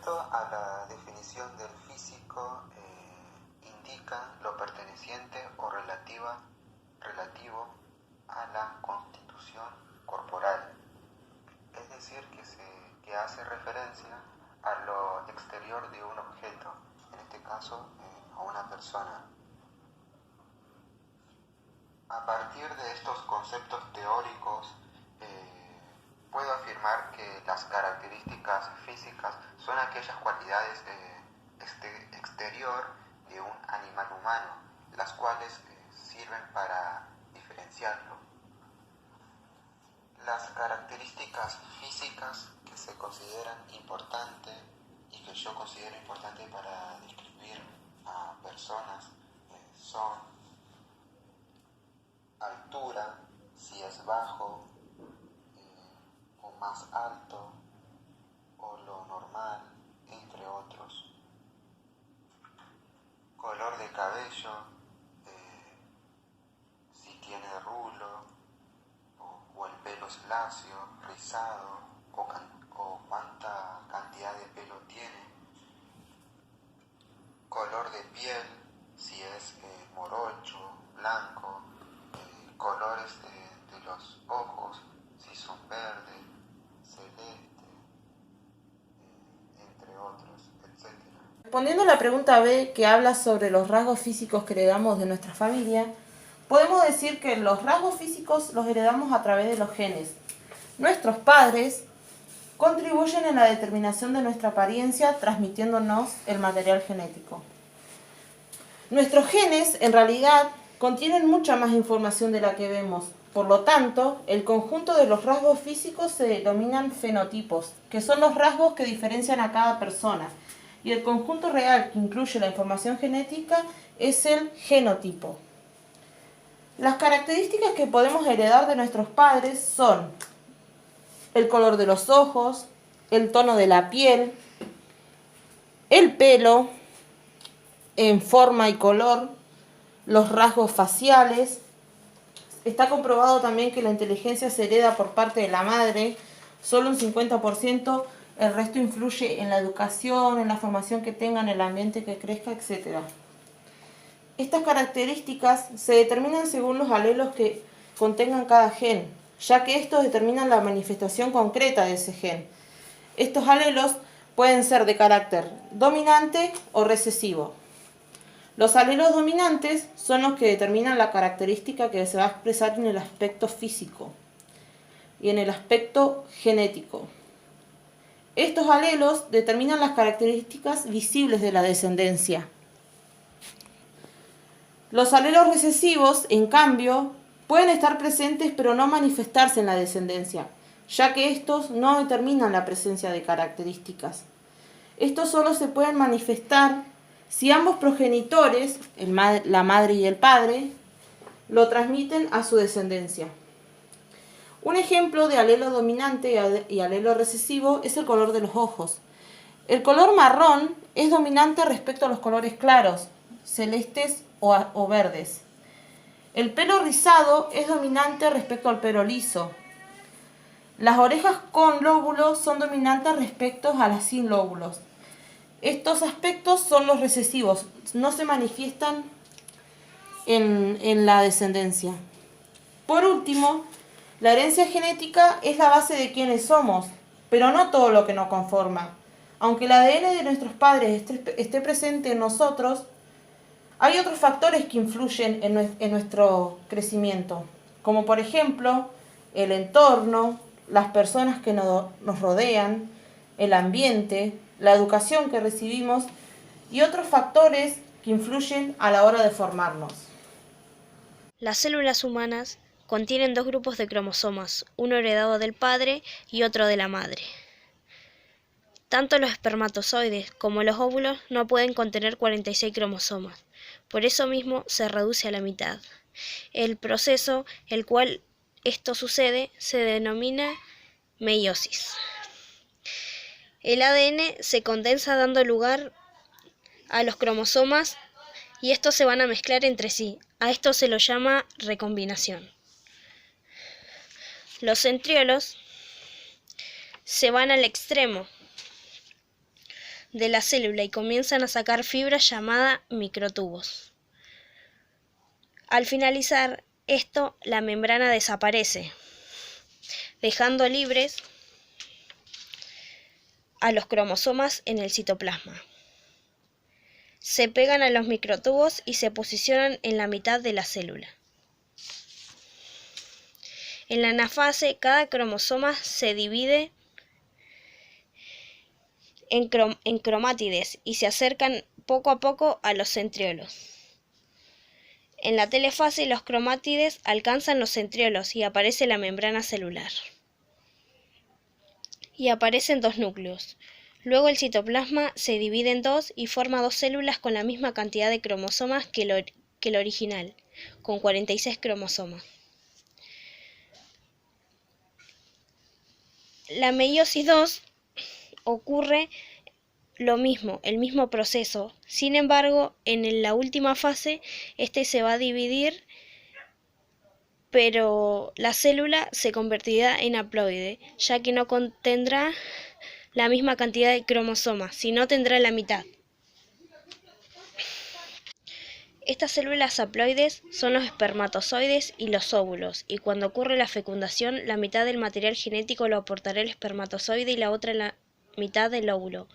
respecto a la definición del físico, indica lo perteneciente o relativo a la constitución corporal, es decir, que hace referencia a lo exterior de un objeto, en este caso a una persona. A partir de estos conceptos teóricos, puedo afirmar que las características físicas son aquellas cualidades exterior de un animal humano, las cuales sirven para diferenciarlo. Las características físicas que se consideran importantes y que yo considero importante para describir a personas son altura, si es bajo o más alto, o lo normal, entre otros. Color de cabello, si tiene rulo, o el pelo es lacio, rizado, o cuánta cantidad de pelo tiene. Color de piel, si es morocho, blanco, colores de los ojos, si son verde, celeste, entre otros, etc. Respondiendo a la pregunta B, que habla sobre los rasgos físicos que heredamos de nuestra familia, podemos decir que los rasgos físicos los heredamos a través de los genes. Nuestros padres contribuyen en la determinación de nuestra apariencia transmitiéndonos el material genético. Nuestros genes, en realidad, contienen mucha más información de la que vemos. Por lo tanto, el conjunto de los rasgos físicos se denominan fenotipos, que son los rasgos que diferencian a cada persona. Y el conjunto real que incluye la información genética es el genotipo. Las características que podemos heredar de nuestros padres son el color de los ojos, el tono de la piel, el pelo en forma y color, los rasgos faciales. Está comprobado también que la inteligencia se hereda por parte de la madre, solo un 50%, el resto influye en la educación, en la formación que tengan, en el ambiente que crezca, etc. Estas características se determinan según los alelos que contengan cada gen, ya que estos determinan la manifestación concreta de ese gen. Estos alelos pueden ser de carácter dominante o recesivo. Los alelos dominantes son los que determinan la característica que se va a expresar en el aspecto físico y en el aspecto genético. Estos alelos determinan las características visibles de la descendencia. Los alelos recesivos, en cambio, pueden estar presentes pero no manifestarse en la descendencia, ya que estos no determinan la presencia de características. Estos solo se pueden manifestar si ambos progenitores, la madre y el padre, lo transmiten a su descendencia. Un ejemplo de alelo dominante y alelo recesivo es el color de los ojos. El color marrón es dominante respecto a los colores claros, celestes o verdes. El pelo rizado es dominante respecto al pelo liso. Las orejas con lóbulos son dominantes respecto a las sin lóbulos. Estos aspectos son los recesivos, no se manifiestan en la descendencia. Por último, la herencia genética es la base de quienes somos, pero no todo lo que nos conforma. Aunque el ADN de nuestros padres esté presente en nosotros, hay otros factores que influyen en nuestro crecimiento, como por ejemplo el entorno, las personas que nos rodean, el ambiente, la educación que recibimos y otros factores que influyen a la hora de formarnos. Las células humanas contienen dos grupos de cromosomas, uno heredado del padre y otro de la madre. Tanto los espermatozoides como los óvulos no pueden contener 46 cromosomas, por eso mismo se reduce a la mitad. El proceso el cual esto sucede se denomina meiosis. El ADN se condensa dando lugar a los cromosomas y estos se van a mezclar entre sí. A esto se lo llama recombinación. Los centriolos se van al extremo. de la célula y comienzan a sacar fibras llamadas microtubos. Al finalizar esto, la membrana desaparece, dejando libres a los cromosomas en el citoplasma. Se pegan a los microtubos y se posicionan en la mitad de la célula. En la anafase, cada cromosoma se divide en cromátides y se acercan poco a poco a los centriolos. En la telefase, los cromátides alcanzan los centriolos y aparece la membrana celular. Y aparecen dos núcleos. Luego el citoplasma se divide en dos y forma dos células con la misma cantidad de cromosomas que el original, con 46 cromosomas. La meiosis 2 ocurre lo mismo, el mismo proceso. Sin embargo, en la última fase, se va a dividir, pero la célula se convertirá en haploide, ya que no contendrá la misma cantidad de cromosomas, sino tendrá la mitad. Estas células haploides son los espermatozoides y los óvulos, y cuando ocurre la fecundación, la mitad del material genético lo aportará el espermatozoide y la otra la mitad del óvulo.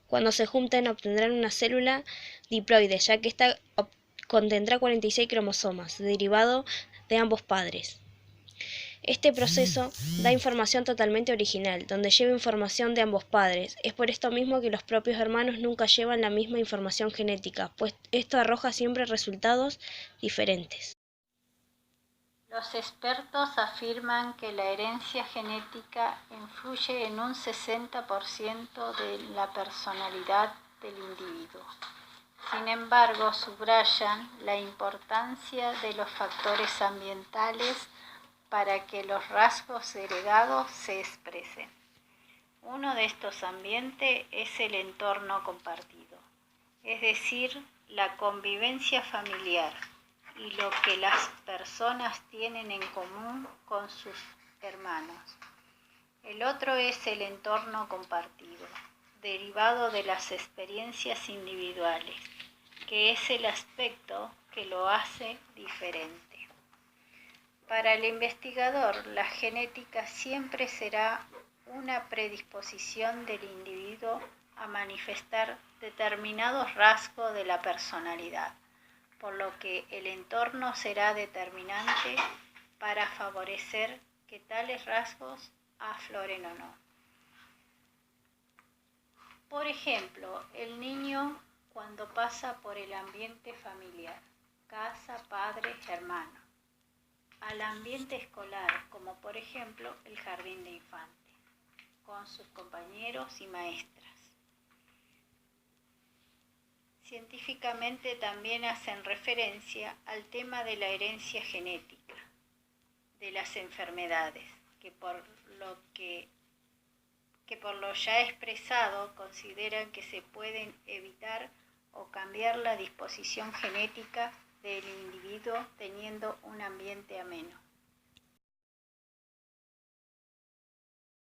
Cuando se junten obtendrán una célula diploide, ya que esta contendrá 46 cromosomas, derivado de ambos padres. Este proceso da información totalmente original, donde lleva información de ambos padres. Es por esto mismo que los propios hermanos nunca llevan la misma información genética, pues esto arroja siempre resultados diferentes. Los expertos afirman que la herencia genética influye en un 60% de la personalidad del individuo. Sin embargo, subrayan la importancia de los factores ambientales para que los rasgos heredados se expresen. Uno de estos ambientes es el entorno compartido, es decir, la convivencia familiar y lo que las personas tienen en común con sus hermanos. El otro es el entorno compartido, derivado de las experiencias individuales, que es el aspecto que lo hace diferente. Para el investigador, la genética siempre será una predisposición del individuo a manifestar determinados rasgos de la personalidad, por lo que el entorno será determinante para favorecer que tales rasgos afloren o no. Por ejemplo, el niño cuando pasa por el ambiente familiar, casa, padres, hermanos, al ambiente escolar, como por ejemplo el jardín de infantes, con sus compañeros y maestras. Científicamente también hacen referencia al tema de la herencia genética, de las enfermedades, que por lo ya expresado consideran que se pueden evitar o cambiar la disposición genética del individuo teniendo un ambiente ameno.